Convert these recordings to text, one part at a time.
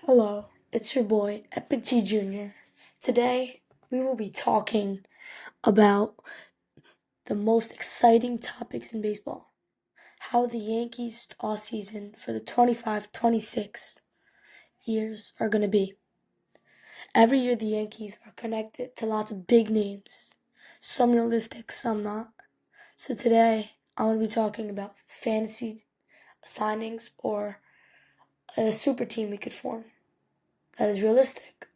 Hello, it's your boy, Epic G Jr. Today, we will be talking about the most exciting topics in baseball. How the Yankees offseason for the 25-26 years are going to be. Every year, the Yankees are connected to lots of big names. Some realistic, some not. So today, I'm going to be talking about fantasy signings or a super team we could form that is realistic.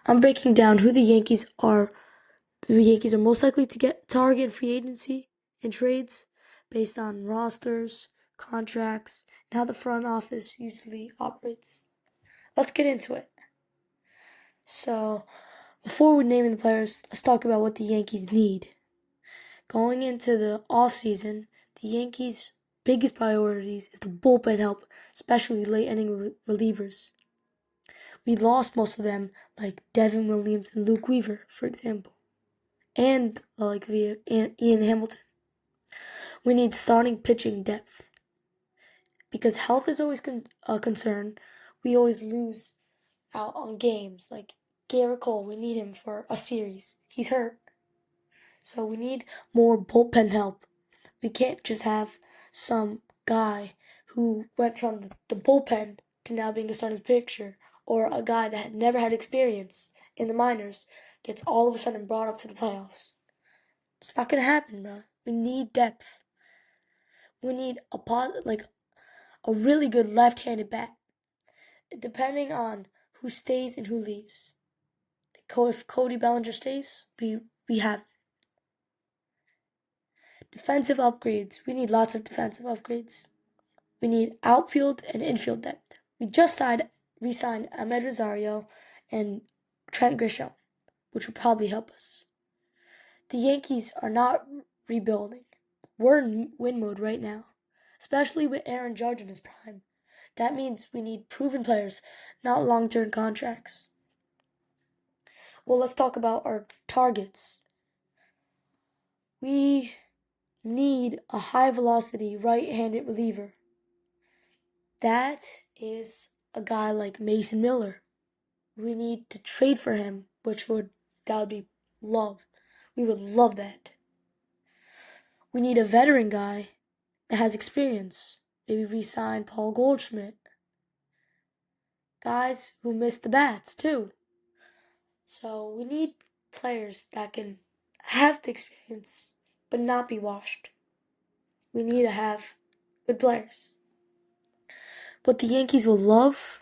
I'm breaking down who the Yankees are. The Yankees are most likely to get target free agency and trades based on rosters, contracts, and how the front office usually operates. Let's get into it. So, before we name the players, let's talk about what the Yankees need. Going into the offseason, the Yankees' biggest priorities is the bullpen help, especially late inning relievers. We lost most of them, like Devin Williams and Luke Weaver, for example, and like via Ian Hamilton. We need starting pitching depth because health is always a concern. We always lose out on games. Like Garrett Cole, we need him for a series. He's hurt. So we need more bullpen help. We can't just have some guy who went from the bullpen to now being a starting pitcher, or a guy that had never had experience in the minors gets all of a sudden brought up to the playoffs. It's not going to happen, bro. We need depth. We need a really good left-handed bat, depending on who stays and who leaves. If Cody Bellinger stays, we have defensive upgrades. We need lots of defensive upgrades. We need outfield and infield depth. We just re-signed Ahmed Rosario and Trent Grisham, which will probably help us. The Yankees are not rebuilding. We're in win mode right now, especially with Aaron Judge in his prime. That means we need proven players, not long-term contracts. Well, let's talk about our targets. We need a high-velocity right-handed reliever. That is a guy like Mason Miller. We need to trade for him, that would be love. We would love that. We need a veteran guy that has experience. Maybe re-sign Paul Goldschmidt. Guys who miss the bats too. So we need players that can have the experience but not be washed. We need to have good players. But the Yankees will love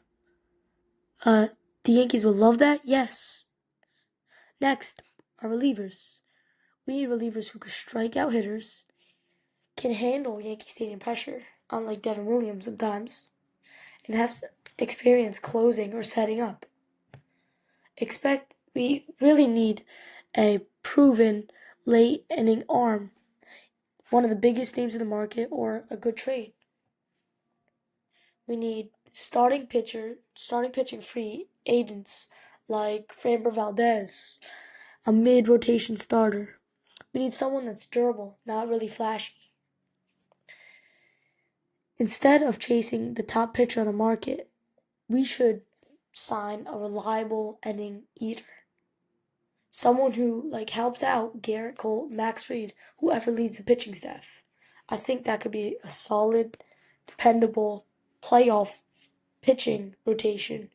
that, yes. Next are relievers. We need relievers who can strike out hitters, can handle Yankee Stadium pressure, unlike Devin Williams sometimes, and have experience closing or setting up. We really need a proven late inning arm, one of the biggest names in the market, or a good trade. We need starting pitching free agents like Framber Valdez, a mid-rotation starter. We need someone that's durable, not really flashy. Instead of chasing the top pitcher on the market, we should sign a reliable inning eater. Someone who helps out Garrett Cole, Max Fried, whoever leads the pitching staff. I think that could be a solid, dependable playoff pitching rotation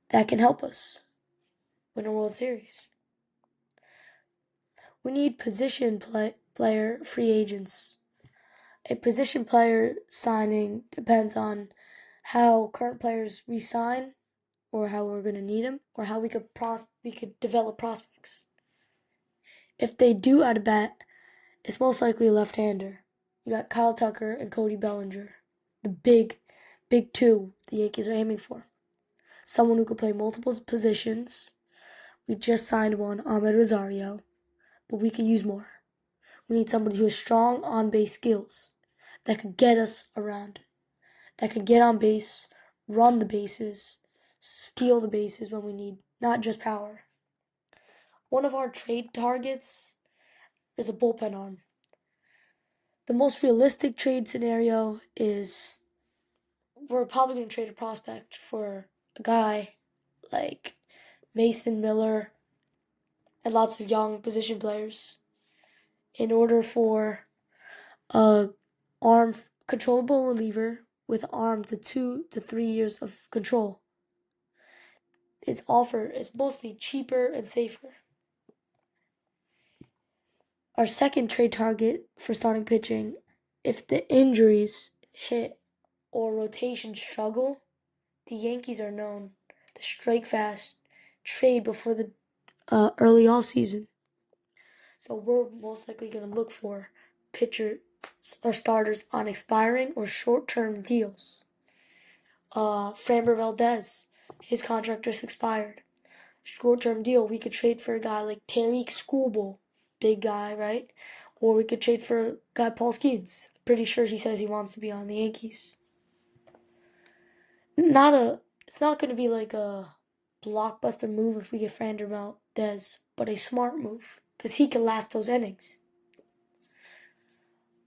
that can help us win a World Series. We need player free agents. A position player signing depends on how current players resign, or how we're going to need them, or how we could develop prospects. If they do out of bat, it's most likely a left-hander. You got Kyle Tucker and Cody Bellinger, the big two the Yankees are aiming for. Someone who could play multiple positions. We just signed one, Ahmed Rosario, but we could use more. We need somebody who has strong on-base skills that could get us around, that could get on base, run the bases, steal the bases when we need, not just power. One of our trade targets is a bullpen arm. The most realistic trade scenario is we're probably going to trade a prospect for a guy like Mason Miller and lots of young position players in order for a arm controllable reliever with arm to 2 to 3 years of control. Its offer is mostly cheaper and safer. Our second trade target for starting pitching, if the injuries hit or rotation struggle, the Yankees are known to strike fast, trade before the early offseason. So we're most likely going to look for pitchers or starters on expiring or short-term deals. Framber Valdez, his contract just expired. Short-term deal, we could trade for a guy like Tariq Skubal, big guy, right? Or we could trade for a guy Paul Skeens. Pretty sure he says he wants to be on the Yankees. It's not going to be like a blockbuster move if we get Framber Valdez, but a smart move because he can last those innings.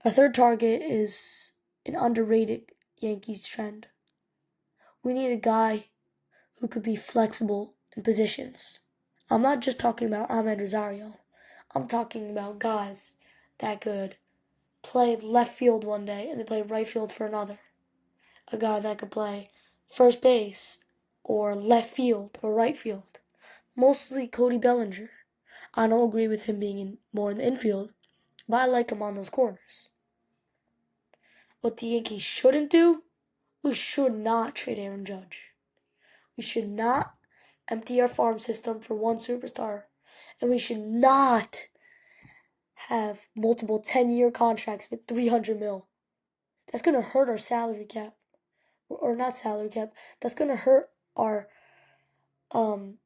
Our third target is an underrated Yankees trend. We need a guy who could be flexible in positions. I'm not just talking about Ahmed Rosario. I'm talking about guys that could play left field one day and then play right field for another. A guy that could play first base or left field or right field. Mostly Cody Bellinger. I don't agree with him being more in the infield, but I like him on those corners. What the Yankees shouldn't do, we should not trade Aaron Judge. We should not empty our farm system for one superstar. And we should not have multiple 10-year contracts with $300 million. That's going to hurt our salary cap. Or not salary cap. That's going to hurt our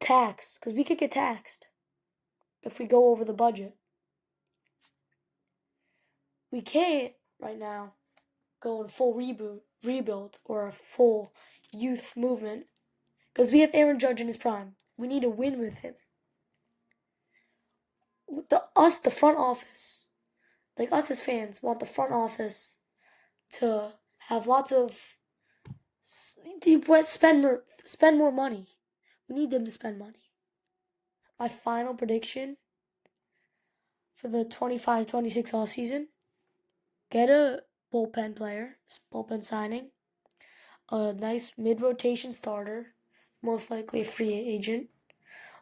tax. Because we could get taxed if we go over the budget. We can't right now go in full rebuild or a full youth movement because we have Aaron Judge in his prime. We need to win with him. The front office, like us as fans, want the front office to have lots of spend more money. We need them to spend money. My final prediction for the 25-26 offseason, get a bullpen player, bullpen signing, a nice mid-rotation starter, most likely a free agent,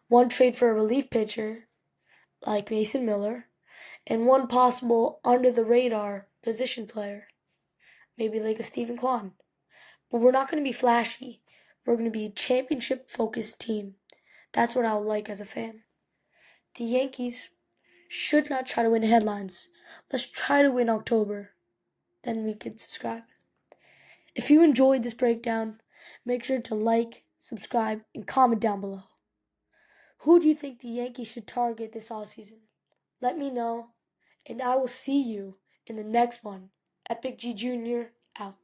one trade for a relief pitcher like Mason Miller, and one possible under-the-radar position player, maybe like a Stephen Kwan. But we're not going to be flashy. We're going to be a championship-focused team. That's what I would like as a fan. The Yankees should not try to win headlines. Let's try to win October. Then we can subscribe. If you enjoyed this breakdown, make sure to like, subscribe, and comment down below. Who do you think the Yankees should target this offseason? Let me know, and I will see you in the next one. Epic G Jr. out.